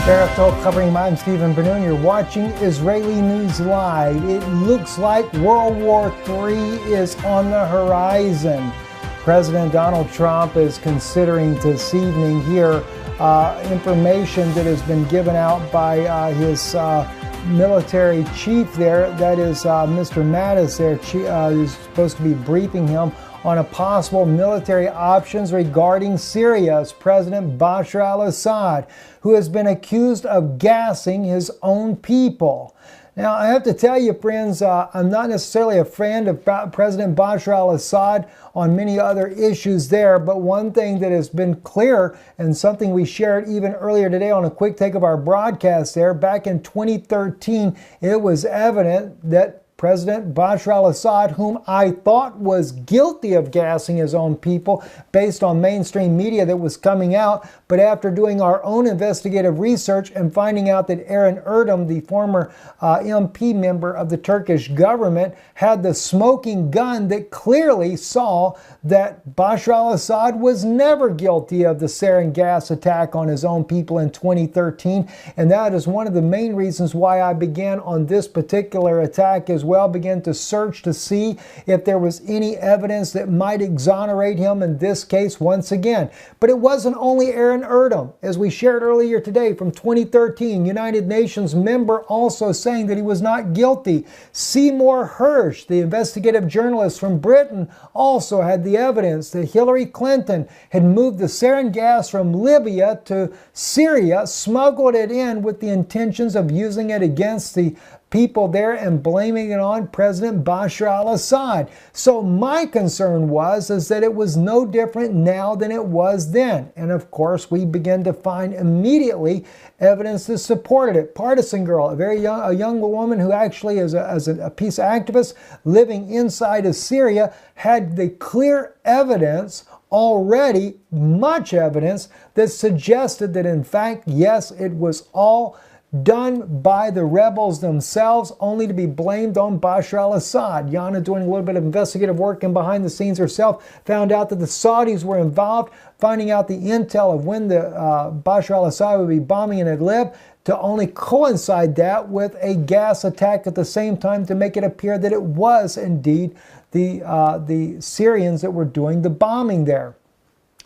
Covering, I'm Stephen Benoon. You're watching Israeli News Live. It looks like World War III is on the horizon. President Donald Trump is considering this evening here information that has been given out by his military chief there. That is Mr. Mattis there, who's supposed to be briefing him on a possible military options regarding Syria's President Bashar al-Assad, who has been accused of gassing his own people. Now, I have to tell you, friends, I'm not necessarily a friend of President Bashar al-Assad on many other issues there, but one thing that has been clear, and something we shared even earlier today on a quick take of our broadcast there, back in 2013, it was evident that President Bashar al-Assad, whom I thought was guilty of gassing his own people based on mainstream media that was coming out, but after doing our own investigative research and finding out that Eren Erdem, the former MP member of the Turkish government, had the smoking gun that clearly saw that Bashar al-Assad was never guilty of the sarin gas attack on his own people in 2013. And that is one of the main reasons why I began on this particular attack as well, began to search to see if there was any evidence that might exonerate him in this case once again. But it wasn't only Eren Erdem. As we shared earlier today from 2013, United Nations member also saying that he was not guilty. Seymour Hersh, the investigative journalist from Britain, also had the evidence that Hillary Clinton had moved the sarin gas from Libya to Syria, smuggled it in with the intentions of using it against the people there and blaming it on President Bashar al-Assad. So my concern is that it was no different now than it was then. And of course, we began to find immediately evidence that supported it. Partisan Girl, a young woman who actually is a peace activist living inside of Syria, had the clear evidence already, much evidence, that suggested that in fact, yes, it was all done by the rebels themselves, only to be blamed on Bashar al-Assad. Yana, doing a little bit of investigative work and behind the scenes herself, found out that the Saudis were involved, finding out the intel of when the Bashar al-Assad would be bombing in Idlib, to only coincide that with a gas attack at the same time to make it appear that it was indeed the Syrians that were doing the bombing there.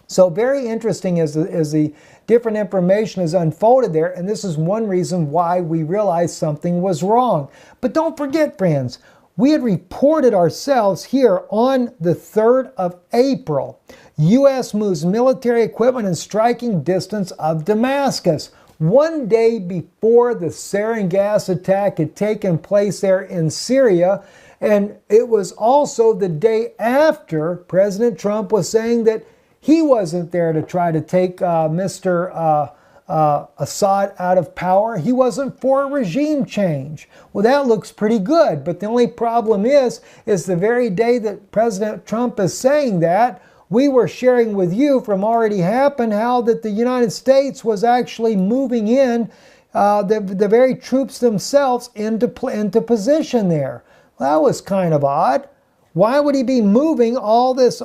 So very interesting as the different information is unfolded there, and this is one reason why we realized something was wrong. But don't forget, friends, we had reported ourselves here on the 3rd of April. U.S. moves military equipment in striking distance of Damascus. One day before the sarin gas attack had taken place there in Syria, and it was also the day after President Trump was saying that he wasn't there to try to take Mr. Assad out of power. He wasn't for a regime change. Well, that looks pretty good, but the only problem is the very day that President Trump is saying that, we were sharing with you from already happened how that the United States was actually moving in the very troops themselves into position there. Well, that was kind of odd. Why would he be moving all this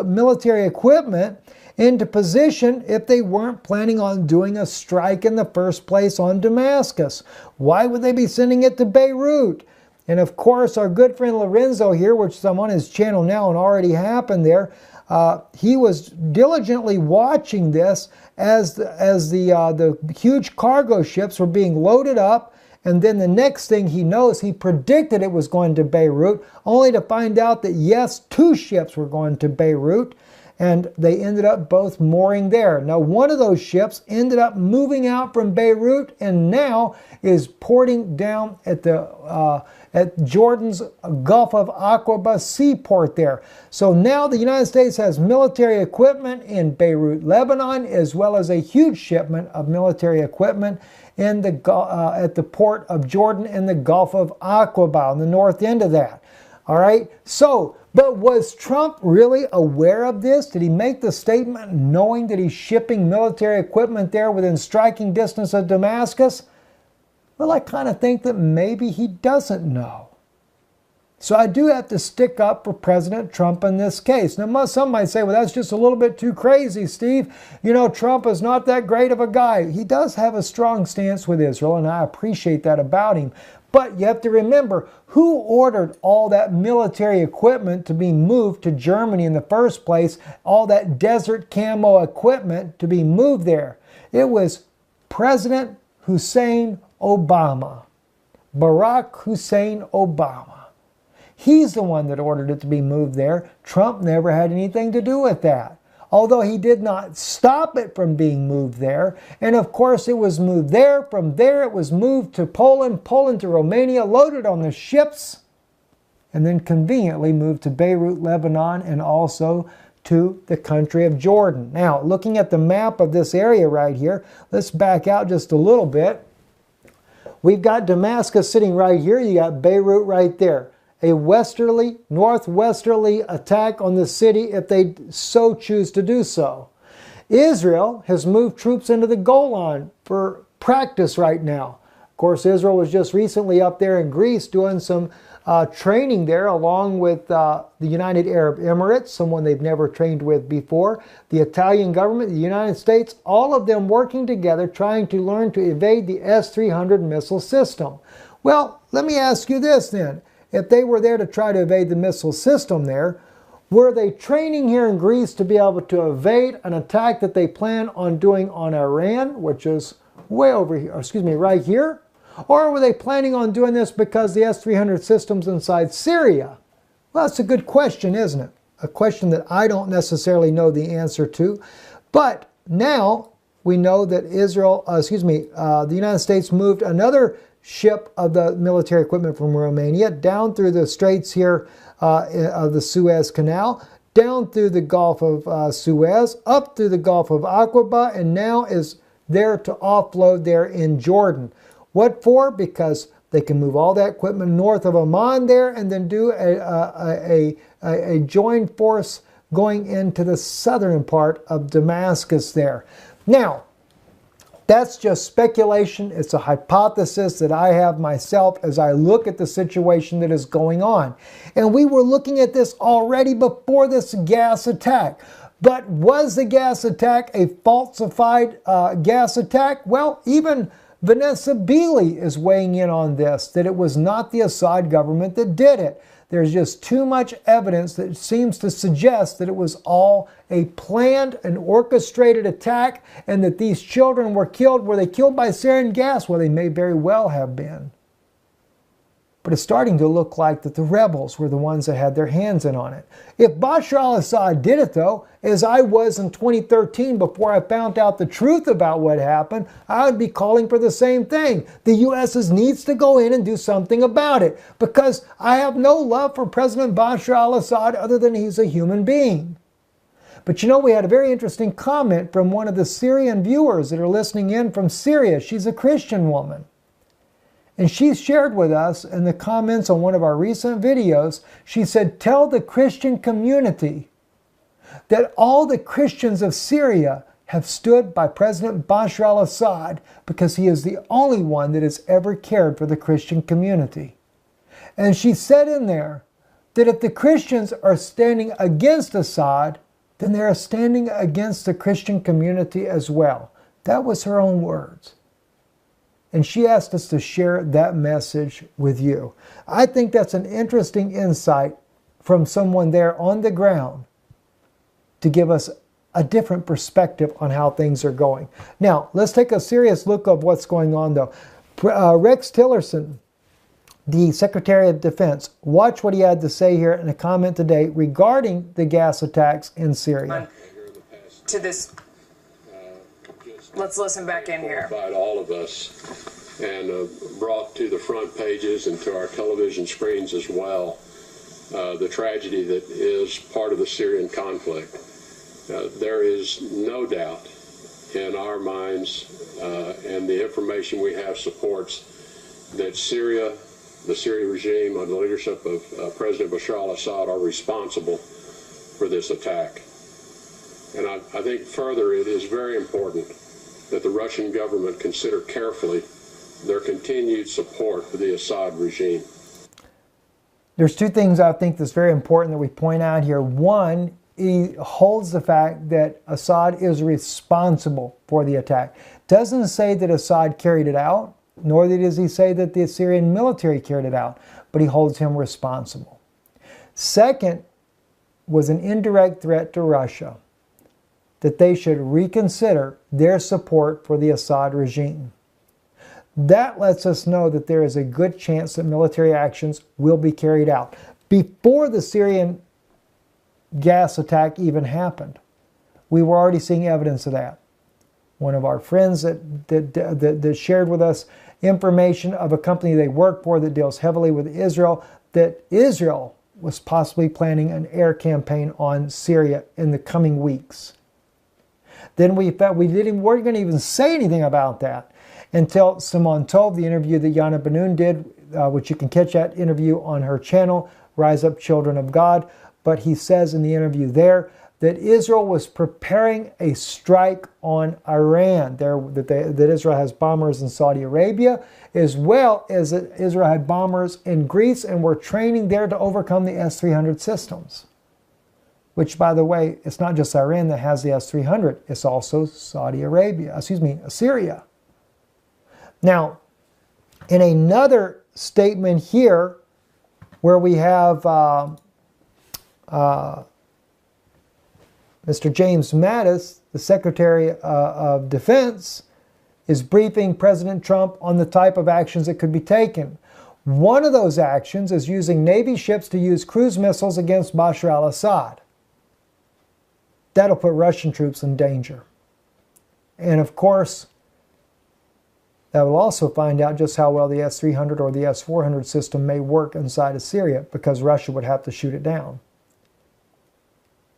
military equipment into position if they weren't planning on doing a strike in the first place on Damascus? Why would they be sending it to Beirut? And of course, our good friend Lorenzo here, which is on his channel now and already happened there, he was diligently watching this as the huge cargo ships were being loaded up. And then the next thing he knows, he predicted it was going to Beirut, only to find out that yes, 2 ships were going to Beirut, and they ended up both mooring there. Now, one of those ships ended up moving out from Beirut and now is porting down at Jordan's Gulf of Aqaba seaport there. So now the United States has military equipment in Beirut, Lebanon, as well as a huge shipment of military equipment in at the port of Jordan in the Gulf of Aqaba, on the north end of that. All right, so, but was Trump really aware of this? Did he make the statement knowing that he's shipping military equipment there within striking distance of Damascus? Well, I kind of think that maybe he doesn't know. So I do have to stick up for President Trump in this case. Now, some might say, well, that's just a little bit too crazy, Steve. You know, Trump is not that great of a guy. He does have a strong stance with Israel, and I appreciate that about him. But you have to remember, who ordered all that military equipment to be moved to Germany in the first place, all that desert camo equipment to be moved there? It was President Hussein Obama. Barack Hussein Obama. He's the one that ordered it to be moved there. Trump never had anything to do with that. Although he did not stop it from being moved there. And of course it was moved there. From there it was moved to Poland, Poland to Romania, loaded on the ships, and then conveniently moved to Beirut, Lebanon, and also to the country of Jordan. Now, looking at the map of this area right here, let's back out just a little bit. We've got Damascus sitting right here. You got Beirut right there. A westerly, northwesterly attack on the city if they so choose to do so. Israel has moved troops into the Golan for practice right now. Of course, Israel was just recently up there in Greece doing some training there along with the United Arab Emirates, someone they've never trained with before, the Italian government, the United States, all of them working together trying to learn to evade the S-300 missile system. Well, let me ask you this then. If they were there to try to evade the missile system there, were they training here in Greece to be able to evade an attack that they plan on doing on Iran, which is way over here, right here? Or were they planning on doing this because the S-300 system's inside Syria? Well, that's a good question, isn't it? A question that I don't necessarily know the answer to. But now we know that the United States moved another ship of the military equipment from Romania down through the straits here of the Suez Canal, down through the Gulf of Suez, up through the Gulf of Aqaba, and now is there to offload there in Jordan. What for? Because they can move all that equipment north of Amman there and then do a joint force going into the southern part of Damascus there. Now, that's just speculation. It's a hypothesis that I have myself as I look at the situation that is going on. And we were looking at this already before this gas attack. But was the gas attack a falsified gas attack? Well, even Vanessa Beeley is weighing in on this, that it was not the Assad government that did it. There's just too much evidence that seems to suggest that it was all a planned and orchestrated attack and that these children were killed. Were they killed by sarin gas? Well, they may very well have been. But it's starting to look like that the rebels were the ones that had their hands in on it. If Bashar al-Assad did it, though, as I was in 2013 before I found out the truth about what happened, I would be calling for the same thing. The U.S. needs to go in and do something about it, because I have no love for President Bashar al-Assad other than he's a human being. But you know, we had a very interesting comment from one of the Syrian viewers that are listening in from Syria. She's a Christian woman. And she shared with us in the comments on one of our recent videos, she said, tell the Christian community that all the Christians of Syria have stood by President Bashar al-Assad because he is the only one that has ever cared for the Christian community. And she said in there that if the Christians are standing against Assad, then they are standing against the Christian community as well. That was her own words. And she asked us to share that message with you. I think that's an interesting insight from someone there on the ground to give us a different perspective on how things are going. Now, let's take a serious look of what's going on, though. Rex Tillerson, the Secretary of Defense, watch what he had to say here in a comment today regarding the gas attacks in Syria. To this, let's listen back in here. All of us, and brought to the front pages and to our television screens as well the tragedy that is part of the Syrian conflict. There is no doubt in our minds, and the information we have supports, that Syria, the Syrian regime under the leadership of President Bashar al-Assad are responsible for this attack. And I think further it is very important that the Russian government consider carefully their continued support for the Assad regime. There's two things I think that's very important that we point out here. One, he holds the fact that Assad is responsible for the attack. Doesn't say that Assad carried it out, nor does he say that the Syrian military carried it out, but he holds him responsible. Second, was an indirect threat to Russia that they should reconsider their support for the Assad regime. That lets us know that there is a good chance that military actions will be carried out. Before the Syrian gas attack even happened, we were already seeing evidence of that. One of our friends that shared with us information of a company they work for that deals heavily with Israel, that Israel was possibly planning an air campaign on Syria in the coming weeks. Then we weren't going to even say anything about that until Simone Tov, the interview that Yana Ben-Nun did, which you can catch that interview on her channel, Rise Up Children of God. But he says in the interview there that Israel was preparing a strike on Iran, that Israel has bombers in Saudi Arabia, as well as that Israel had bombers in Greece and were training there to overcome the S-300 systems. Which, by the way, it's not just Iran that has the S-300, it's also Syria. Now, in another statement here, where we have Mr. James Mattis, the Secretary of Defense, is briefing President Trump on the type of actions that could be taken. One of those actions is using Navy ships to use cruise missiles against Bashar al-Assad. That'll put Russian troops in danger. And of course, that will also find out just how well the S-300 or the S-400 system may work inside of Syria, because Russia would have to shoot it down.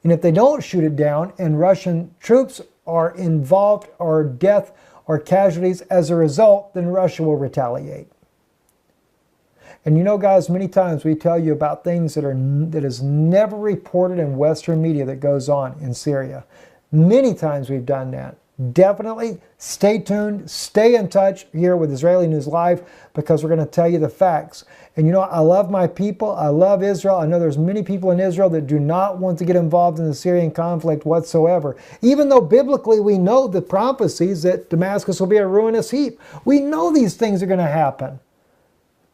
And if they don't shoot it down and Russian troops are involved or death or casualties as a result, then Russia will retaliate. And you know, guys, many times we tell you about things that is never reported in Western media that goes on in Syria. Many times we've done that. Definitely stay tuned, stay in touch here with Israeli News Live, because we're going to tell you the facts. And you know, I love my people. I love Israel. I know there's many people in Israel that do not want to get involved in the Syrian conflict whatsoever. Even though biblically we know the prophecies that Damascus will be a ruinous heap. We know these things are going to happen.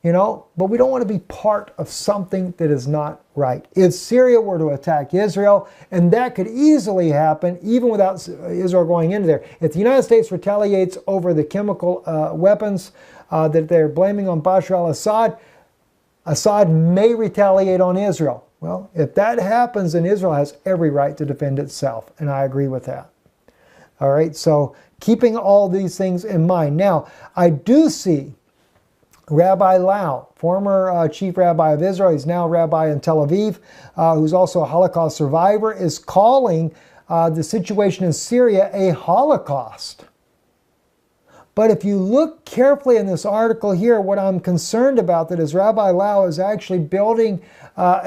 You know, but we don't want to be part of something that is not right. If Syria were to attack Israel, and that could easily happen even without Israel going into there. If the United States retaliates over the chemical weapons that they're blaming on Bashar al-Assad, Assad may retaliate on Israel. Well, if that happens, then Israel has every right to defend itself, and I agree with that. All right, so keeping all these things in mind. Now, I do see Rabbi Lau, former chief rabbi of Israel, he's now rabbi in Tel Aviv, who's also a Holocaust survivor, is calling the situation in Syria a Holocaust. But if you look carefully in this article here, what I'm concerned about that is Rabbi Lau is actually building how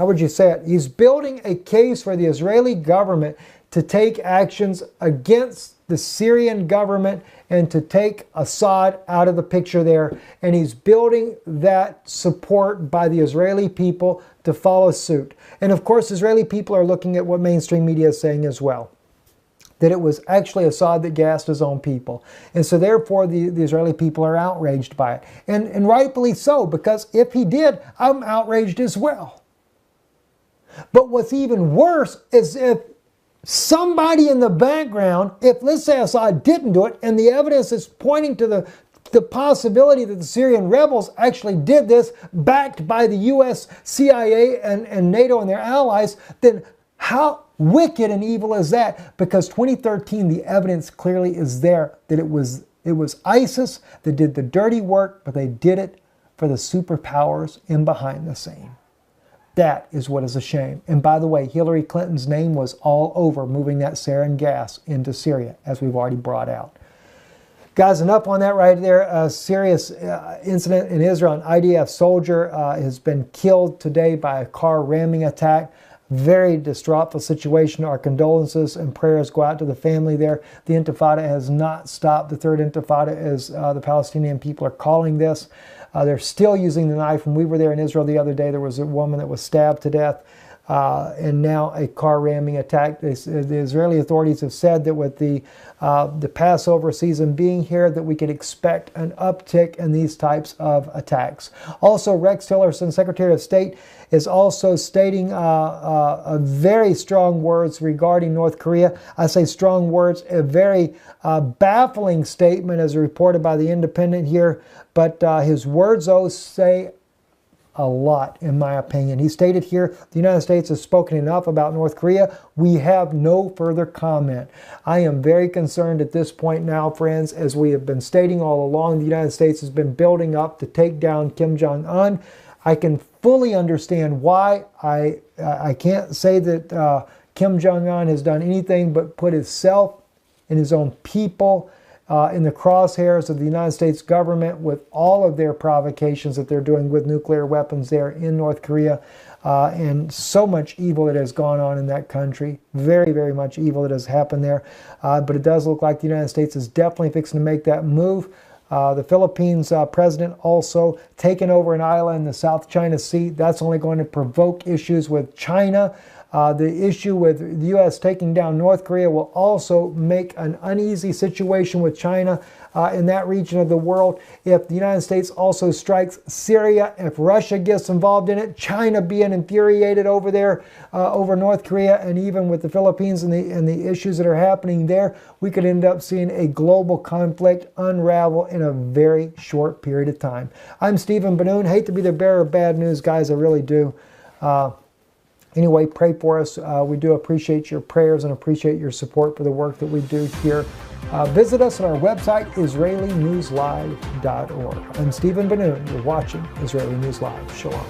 would you say it? He's building a case for the Israeli government to take actions against the Syrian government and to take Assad out of the picture there. And he's building that support by the Israeli people to follow suit. And of course, Israeli people are looking at what mainstream media is saying as well, that it was actually Assad that gassed his own people. And so therefore, the Israeli people are outraged by it. And rightfully so, because if he did, I'm outraged as well. But what's even worse is if somebody in the background, if let's say Assad didn't do it, and the evidence is pointing to the possibility that the Syrian rebels actually did this, backed by the US, CIA, and NATO and their allies, then how wicked and evil is that? Because 2013, the evidence clearly is there that it was ISIS that did the dirty work, but they did it for the superpowers in behind the scene. That is what is a shame. And by the way, Hillary Clinton's name was all over moving that sarin gas into Syria, as we've already brought out. Guys, enough on that right there. A serious incident in Israel. An IDF soldier has been killed today by a car ramming attack. Very distraught situation. Our condolences and prayers go out to the family there. The Intifada has not stopped. The third Intifada, as the Palestinian people are calling this. They're still using the knife. When we were there in Israel the other day, there was a woman that was stabbed to death. And now a car ramming attack. The Israeli authorities have said that with the Passover season being here, that we could expect an uptick in these types of attacks. Also, Rex Tillerson, Secretary of State, is also stating very strong words regarding North Korea. I say strong words, a very baffling statement as reported by The Independent here, but his words, though, say a lot, in my opinion. He stated here, the United States has spoken enough about North Korea. We have no further comment. I am very concerned at this point now, friends, as we have been stating all along, the United States has been building up to take down Kim Jong-un. I can fully understand why. I can't say that Kim Jong-un has done anything but put himself and his own people in the crosshairs of the United States government with all of their provocations that they're doing with nuclear weapons there in North Korea, and so much evil that has gone on in that country. Very, very much evil that has happened there. But it does look like the United States is definitely fixing to make that move. The Philippines president also taking over an island in the South China Sea. That's only going to provoke issues with China. The issue with the U.S. taking down North Korea will also make an uneasy situation with China in that region of the world. If the United States also strikes Syria, if Russia gets involved in it, China being infuriated over there, over North Korea, and even with the Philippines and the issues that are happening there, we could end up seeing a global conflict unravel in a very short period of time. I'm Stephen Benoon. Hate to be the bearer of bad news, guys. I really do. Anyway, pray for us. We do appreciate your prayers and appreciate your support for the work that we do here. Visit us on our website, IsraeliNewsLive.org. I'm Stephen Benoon. You're watching Israeli News Live. Shalom.